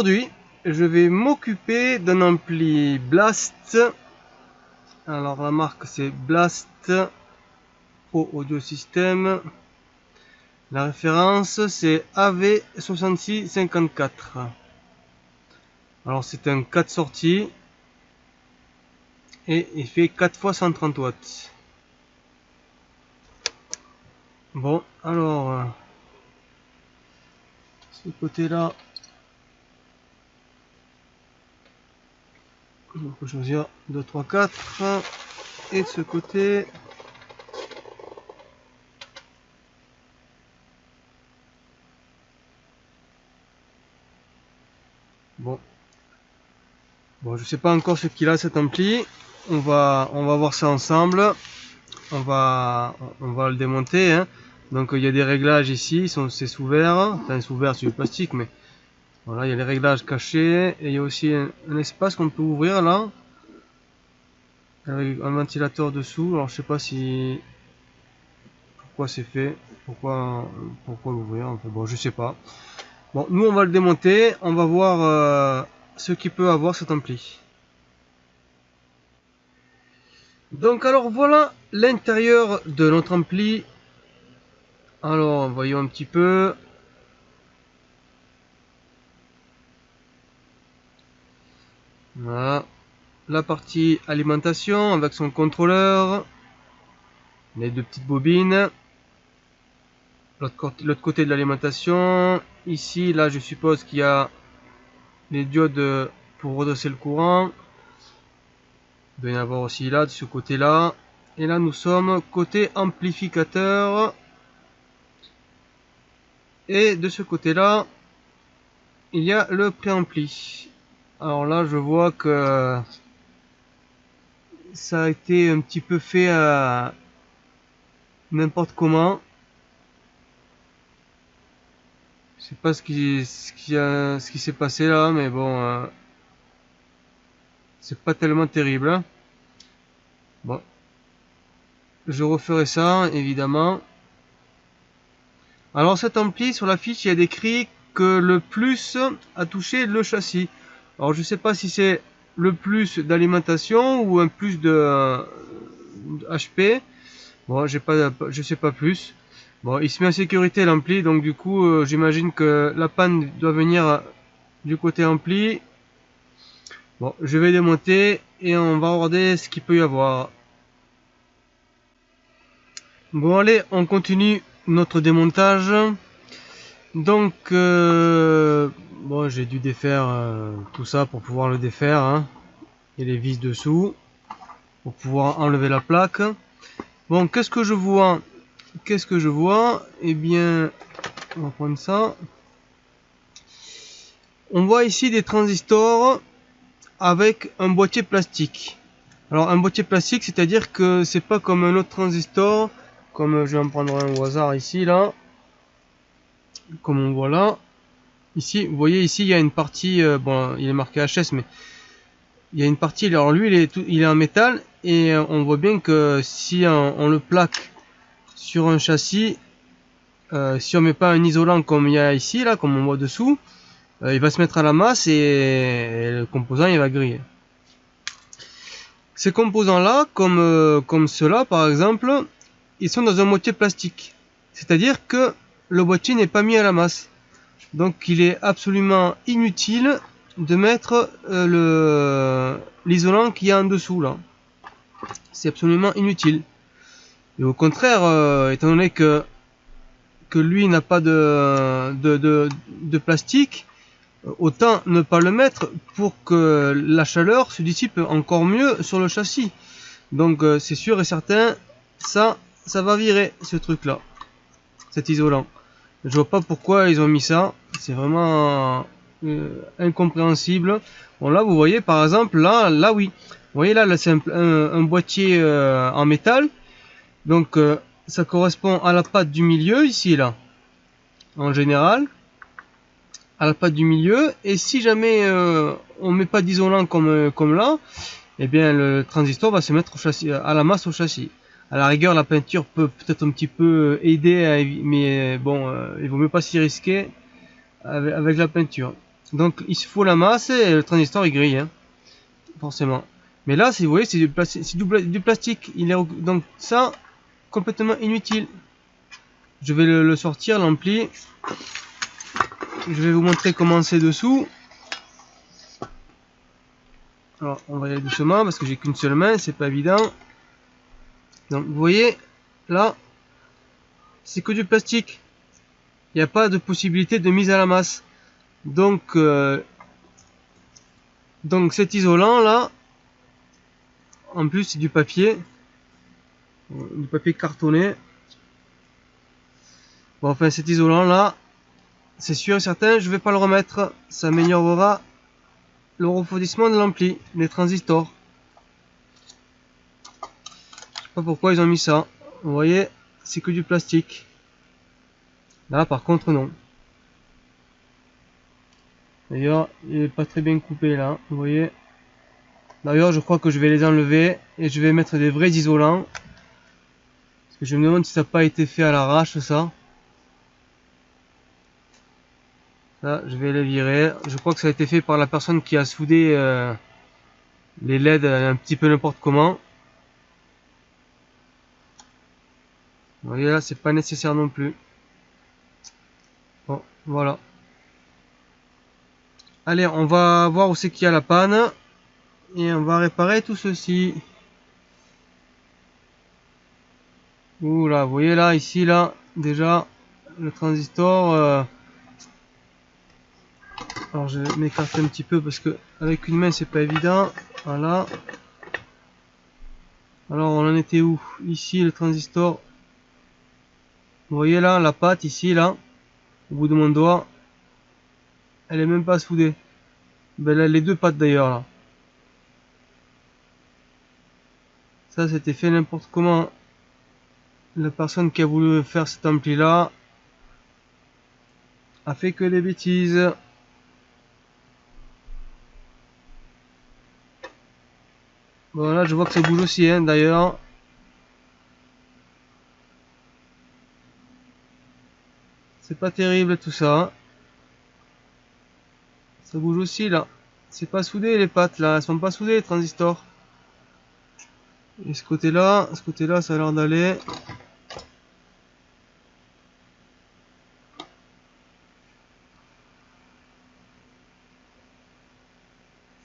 aujourd'hui, je vais m'occuper d'un ampli Blast. Alors la marque c'est Blast Pro Audio System. La référence c'est AV6654. Alors c'est un 4 sorties et il fait 4 x 130 watts. Bon, alors ce côté là, on peut choisir 2, 3, 4 et de ce côté bon, je sais pas encore ce qu'il a cet ampli. On va voir ça ensemble. On va le démonter, hein. Donc il y a des réglages ici, c'est sous verre, enfin sous verre c'est du plastique, mais voilà, il y a les réglages cachés et il y a aussi un espace qu'on peut ouvrir là avec un ventilateur dessous. Alors je sais pas si pourquoi c'est fait, pourquoi l'ouvrir, enfin, bon je sais pas. Bon, nous on va le démonter, on va voir ce qu'il peut avoir cet ampli. Donc alors voilà l'intérieur de notre ampli. Alors voyons un petit peu. Voilà la partie alimentation avec son contrôleur, les deux petites bobines, l'autre côté de l'alimentation. Ici là je suppose qu'il y a les diodes pour redresser le courant. Il doit y en avoir aussi là de ce côté là. Et là nous sommes côté amplificateur. Et de ce côté là il y a le préampli. Alors là je vois que ça a été un petit peu fait à n'importe comment. Je sais pas ce qui s'est passé là, mais bon, c'est pas tellement terrible, hein. Bon, je referai ça évidemment. Alors cet ampli, sur la fiche il y a décrit que le plus a touché le châssis. Alors je sais pas si c'est le plus d'alimentation ou un plus de HP. Bon, je sais pas plus. Bon, il se met en sécurité l'ampli, donc du coup j'imagine que la panne doit venir du côté ampli. Bon, je vais démonter et on va regarder ce qu'il peut y avoir. Bon allez, on continue notre démontage. Donc bon, j'ai dû défaire tout ça pour pouvoir le défaire, hein. Et les vis dessous pour pouvoir enlever la plaque. Bon, qu'est-ce que je vois? Eh bien, on va prendre ça. On voit ici des transistors avec un boîtier plastique. Alors un boîtier plastique, c'est-à-dire que c'est pas comme un autre transistor, comme je vais en prendre un au hasard ici là, comme on voit là. Ici, vous voyez ici il y a une partie, bon il est marqué HS, mais il y a une partie, alors lui il est en métal et on voit bien que si on le plaque sur un châssis, si on met pas un isolant comme il y a ici là, comme on voit dessous, il va se mettre à la masse et le composant il va griller. Ces composants là, comme ceux-là par exemple, ils sont dans un boîtier plastique, c'est-à-dire que le boîtier n'est pas mis à la masse, donc il est absolument inutile de mettre l'isolant qu'il y a en dessous là. C'est absolument inutile. Et au contraire, étant donné que lui n'a pas de plastique, autant ne pas le mettre pour que la chaleur se dissipe encore mieux sur le châssis. Donc c'est sûr et certain, ça va virer ce truc là, cet isolant. Je vois pas pourquoi ils ont mis ça, c'est vraiment incompréhensible. Bon là vous voyez par exemple là oui, vous voyez là c'est un boîtier en métal, donc ça correspond à la patte du milieu ici là, en général à la patte du milieu, et si jamais on met pas d'isolant comme là, et bien le transistor va se mettre au châssis, à la masse au châssis. À la rigueur la peinture peut peut-être un petit peu aider, mais bon il vaut mieux pas s'y risquer avec la peinture. Donc il se faut la masse et le transistor il grille, hein, forcément. Mais là, si vous voyez, c'est du plastique. Il est donc ça complètement inutile. Je vais le sortir, l'ampli. Je vais vous montrer comment c'est dessous. Alors on va y aller doucement parce que j'ai qu'une seule main, c'est pas évident. Donc vous voyez, là, c'est que du plastique. Il n'y a pas de possibilité de mise à la masse. Donc cet isolant là, en plus c'est du papier cartonné. Bon, enfin cet isolant là, c'est sûr et certain, je vais pas le remettre. Ça améliorera le refroidissement de l'ampli, les transistors. Je sais pas pourquoi ils ont mis ça. Vous voyez, c'est que du plastique. Là par contre non. D'ailleurs, il est pas très bien coupé là, vous voyez. D'ailleurs, je crois que je vais les enlever et je vais mettre des vrais isolants. Parce que je me demande si ça n'a pas été fait à l'arrache ça. Là, je vais les virer. Je crois que ça a été fait par la personne qui a soudé les LED un petit peu n'importe comment. Vous voyez là, c'est pas nécessaire non plus. Bon, voilà. Allez, on va voir où c'est qu'il y a la panne. Et on va réparer tout ceci. Ouh là, vous voyez là, ici, là, déjà, le transistor. Alors je vais m'écarter un petit peu parce que avec une main c'est pas évident. Voilà. Alors on en était où? Ici le transistor. Vous voyez là, la patte ici, là, au bout de mon doigt. Elle est même pas soudée. Ben là, les deux pattes d'ailleurs là. Ça c'était fait n'importe comment. La personne qui a voulu faire cet ampli là a fait que des bêtises. Bon là je vois que ça bouge aussi hein, d'ailleurs. C'est pas terrible tout ça. Ça bouge aussi là. C'est pas soudé les pattes là, elles sont pas soudées les transistors. Et ce côté-là, ça a l'air d'aller.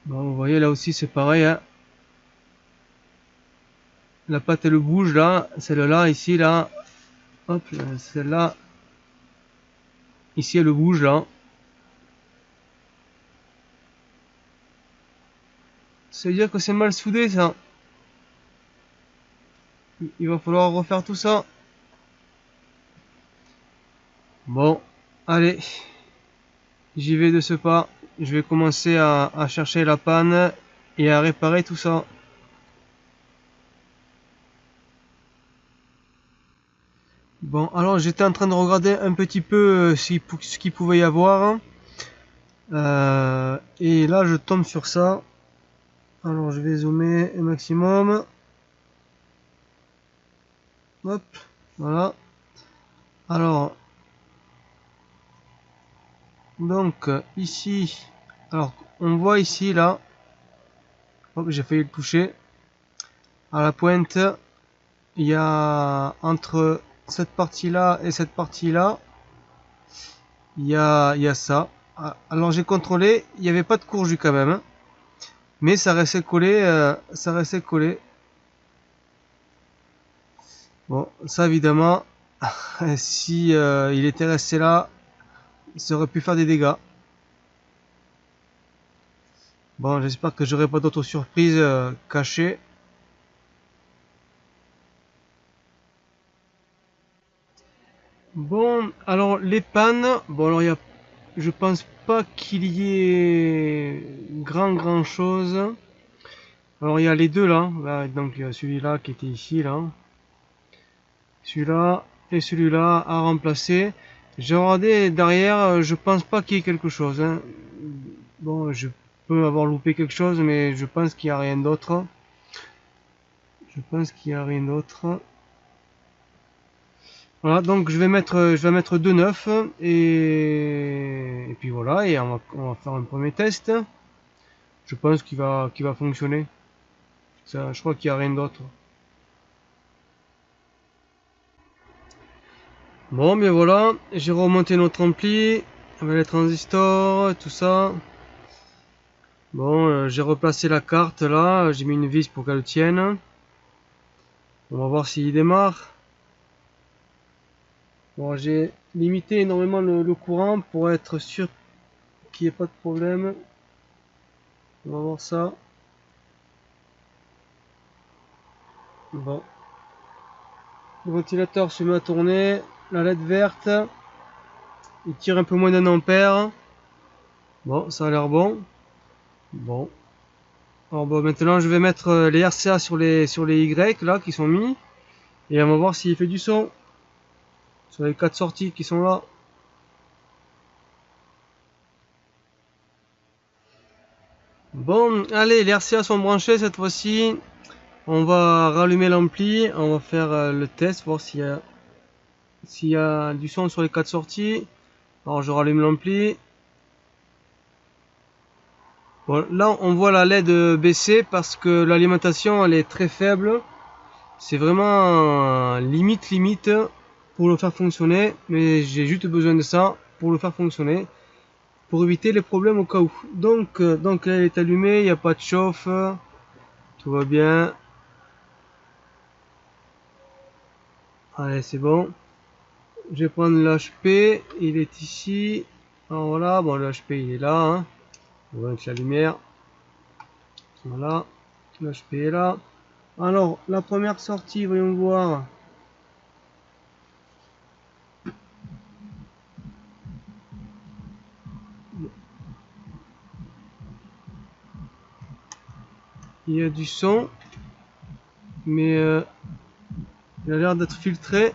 Bon, vous voyez là aussi c'est pareil hein. La patte elle bouge là, celle-là ici là, hop, celle-là, ici elle bouge là. Ça veut dire que c'est mal soudé ça. Il va falloir refaire tout ça. Bon, allez, j'y vais de ce pas. Je vais commencer à chercher la panne et à réparer tout ça. Bon, alors j'étais en train de regarder un petit peu ce qu'il pouvait y avoir. Et là je tombe sur ça. Alors je vais zoomer un maximum. Hop, voilà. Alors, donc ici, alors on voit ici là, hop, j'ai failli le toucher. À la pointe, il y a entre cette partie là et cette partie là, il y a ça. Alors j'ai contrôlé, il n'y avait pas de courju quand même, hein, mais ça restait collé, ça restait collé. Bon, ça évidemment, si il était resté là, ça aurait pu faire des dégâts. Bon, j'espère que j'aurai pas d'autres surprises cachées. Bon, alors les pannes, bon alors je pense pas qu'il y ait grand chose. Alors il y a les deux là, donc il y a celui-là qui était ici là, celui-là et celui-là à remplacer. J'ai regardé derrière, je pense pas qu'il y ait quelque chose, hein. Bon, je peux avoir loupé quelque chose, mais je pense qu'il y a rien d'autre. Je pense qu'il y a rien d'autre. Voilà, donc je vais mettre 2,9 et puis voilà, et on va faire un premier test. Je pense qu'il va fonctionner. Ça, je crois qu'il n'y a rien d'autre. Bon, bien voilà, j'ai remonté notre ampli avec les transistors, tout ça. Bon, j'ai replacé la carte là, j'ai mis une vis pour qu'elle tienne. On va voir s'il démarre. Bon, j'ai limité énormément le courant pour être sûr qu'il n'y ait pas de problème. On va voir ça. Bon, le ventilateur se met à tourner, la LED verte, il tire un peu moins d'un ampère. Bon, ça a l'air bon. Bon. Alors bon, maintenant je vais mettre les RCA sur les Y là qui sont mis. Et on va voir s'il fait du son. Sur les 4 sorties qui sont là. Bon, allez, les RCA sont branchés cette fois-ci. On va rallumer l'ampli. On va faire le test, voir s'il y a du son sur les 4 sorties. Alors je rallume l'ampli. Bon, là on voit la LED baisser parce que l'alimentation elle est très faible. C'est vraiment limite pour le faire fonctionner. Mais j'ai juste besoin de ça pour le faire fonctionner. Pour éviter les problèmes au cas où. Donc elle est allumée, il n'y a pas de chauffe. Tout va bien. Allez, c'est bon. Je vais prendre l'HP, il est ici. Alors voilà, bon le HP il est là. Hein. On va mettre la lumière. Voilà, l'HP est là. Alors, la première sortie, voyons voir. Il y a du son, mais il a l'air d'être filtré.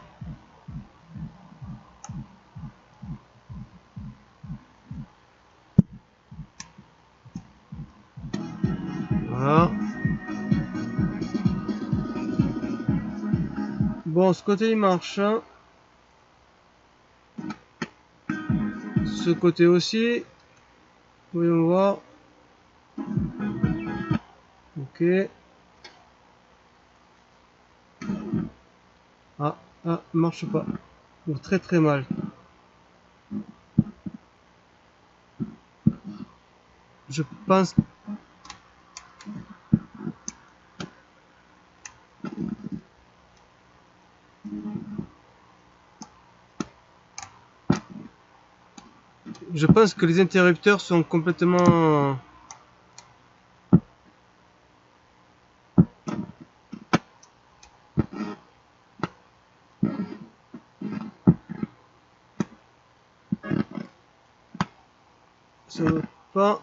Voilà. Bon, ce côté il marche. Hein. Ce côté aussi. Voyons voir. Ok. Marche pas. Ou très très mal. Je pense. Je pense que les interrupteurs sont complètement. Ça veut pas.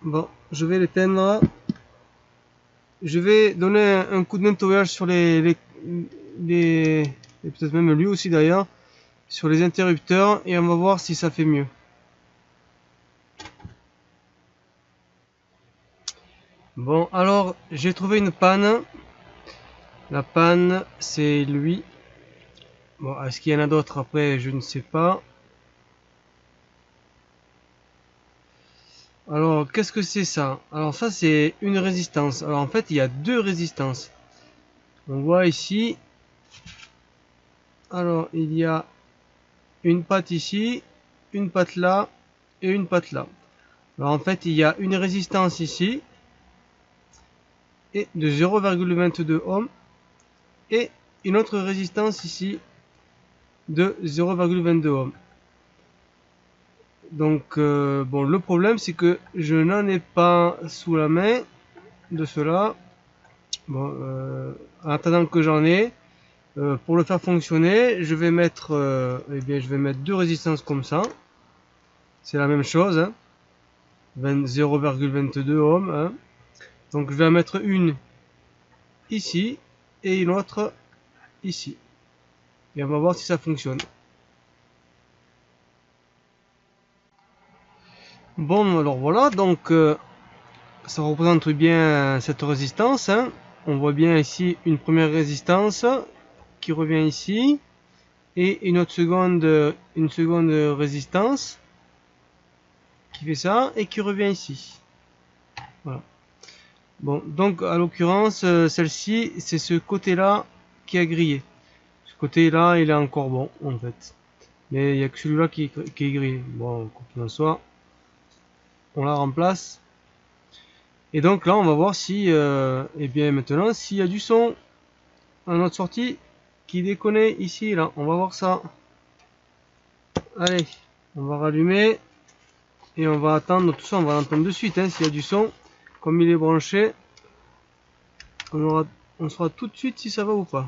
Bon, je vais l'éteindre. Je vais donner un coup de nettoyage sur et peut-être même lui aussi d'ailleurs, sur les interrupteurs et on va voir si ça fait mieux. Bon, alors j'ai trouvé une panne. La panne, c'est lui. Bon, est-ce qu'il y en a d'autres après? Je ne sais pas. Alors, qu'est-ce que c'est ça? Alors ça, c'est une résistance. Alors en fait, il y a deux résistances. On voit ici. Alors, il y a une patte ici, une patte là et une patte là. Alors en fait, il y a une résistance ici et de 0,22 ohms et une autre résistance ici de 0,22 ohms. Donc bon, le problème c'est que je n'en ai pas sous la main de cela. Bon, en attendant que j'en ai, pour le faire fonctionner, je vais mettre, je vais mettre deux résistances comme ça. C'est la même chose, hein, 0,22 ohms. Hein. Donc je vais en mettre une ici et une autre ici. Et on va voir si ça fonctionne. Bon, alors voilà, donc ça représente bien cette résistance. Hein. on voit bien ici une première résistance qui revient ici et une seconde résistance qui fait ça et qui revient ici. Voilà. Bon, donc à l'occurrence, celle-ci, c'est ce côté-là qui a grillé. Ce côté-là, il est encore bon en fait. Mais il n'y a que celui-là qui est grillé. Bon, quoi qu'il en soit, on la remplace. Et donc là, on va voir si, et bien maintenant, s'il y a du son à notre sortie qui déconne ici, là. On va voir ça. Allez, on va rallumer et on va attendre. Tout ça, on va l'entendre de suite. Hein, s'il y a du son, comme il est branché, on saura tout de suite si ça va ou pas.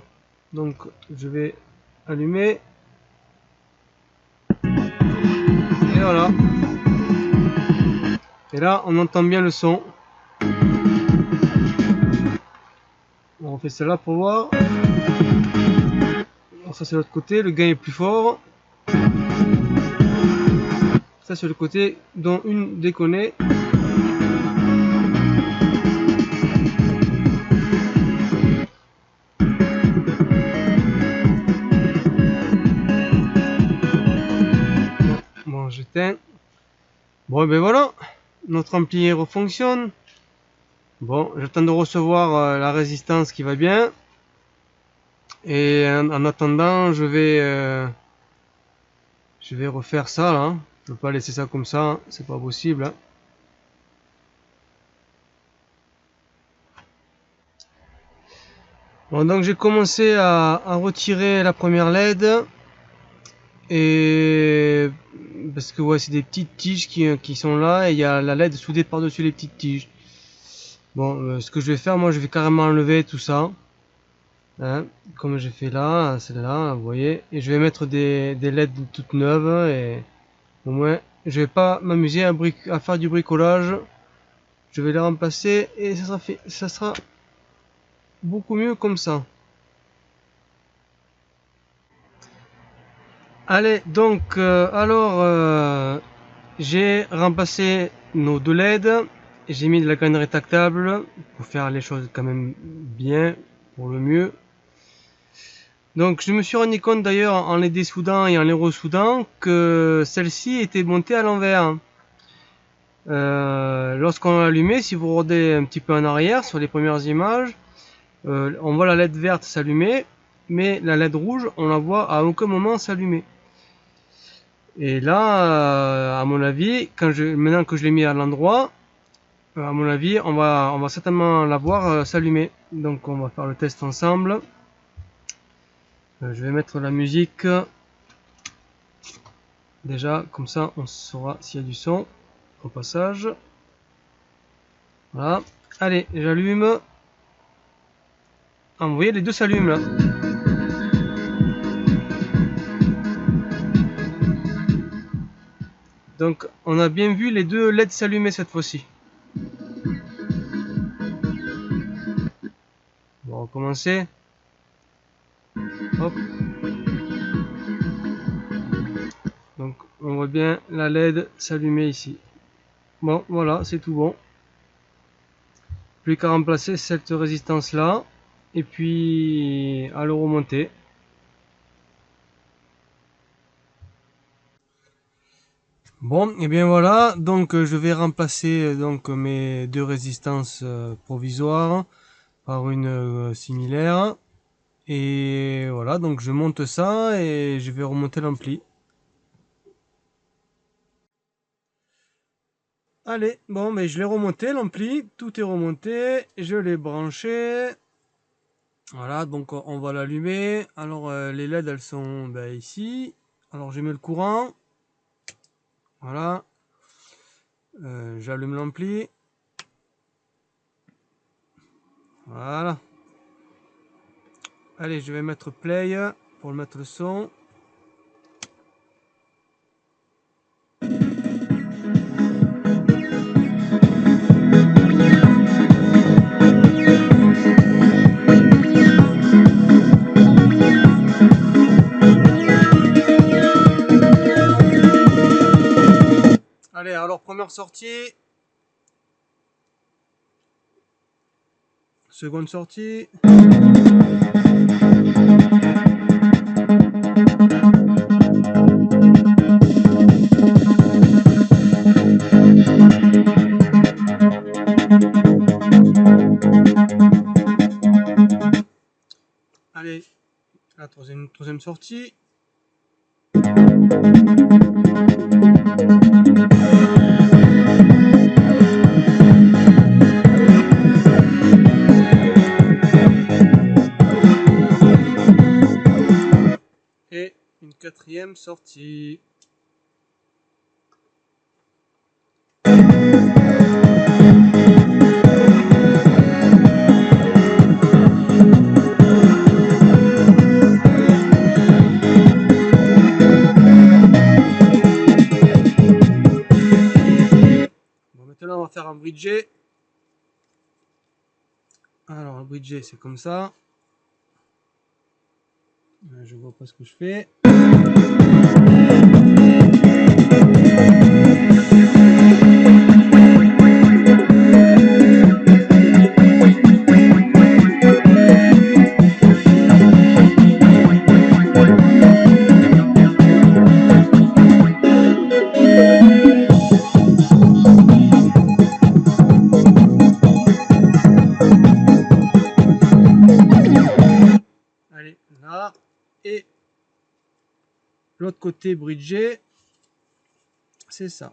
Donc, je vais allumer. Et voilà. Et là, on entend bien le son. On refait celle-là pour voir. Alors ça c'est l'autre côté, le gain est plus fort. Ça c'est le côté dont une déconne. Bon, j'éteins. Bon, ben voilà, notre ampli refonctionne. Bon, j'attends de recevoir la résistance qui va bien. Et en attendant, je vais refaire ça là. Je ne peux pas laisser ça comme ça, hein. C'est pas possible. Hein. Bon, donc j'ai commencé à retirer la première LED. Et parce que ouais, c'est des petites tiges qui sont là et il y a la LED soudée par-dessus les petites tiges. Bon, ce que je vais faire, moi je vais carrément enlever tout ça. Hein, comme j'ai fait là, celle-là, vous voyez. Et je vais mettre des LED toutes neuves et au moins je vais pas m'amuser à faire du bricolage. Je vais les remplacer et ça sera beaucoup mieux comme ça. Allez, donc j'ai remplacé nos deux LED. J'ai mis de la graine rétractable pour faire les choses quand même bien, pour le mieux. Donc je me suis rendu compte d'ailleurs en les dessoudant et en les ressoudant que celle-ci était montée à l'envers. Lorsqu'on l'allumait, si vous regardez un petit peu en arrière sur les premières images, on voit la LED verte s'allumer, mais la LED rouge, on la voit à aucun moment s'allumer. Et là, à mon avis, maintenant que je l'ai mis à l'endroit, à mon avis, on va certainement la voir s'allumer. Donc on va faire le test ensemble. Je vais mettre la musique. Déjà, comme ça, on saura s'il y a du son au passage. Voilà. Allez, j'allume. Ah, vous voyez, les deux s'allument là. Donc, on a bien vu les deux LED s'allumer cette fois-ci. On va recommencer. Hop. Donc, on voit bien la LED s'allumer ici. Bon, voilà, c'est tout bon. Plus qu'à remplacer cette résistance là. Et puis, à le remonter. Bon, et bien voilà, donc je vais remplacer donc mes deux résistances provisoires par une similaire. Et voilà, donc je monte ça et je vais remonter l'ampli. Allez, bon, mais je l'ai remonté l'ampli, tout est remonté, je l'ai branché. Voilà, donc on va l'allumer. Alors les LED elles sont ici. Alors je mets le courant. Voilà. J'allume l'ampli. Voilà. Allez, je vais mettre play pour mettre le son. Allez, alors première sortie. Seconde sortie. Allez, la troisième sortie. Et une quatrième sortie. Maintenant, on va faire un bridgé. Alors, un bridgé, c'est comme ça. Je vois pas ce que je fais. Allez, là. Et l'autre côté bridgé, c'est ça.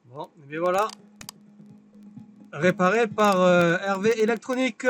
Bon, et bien voilà, réparé par Hervé Électronique.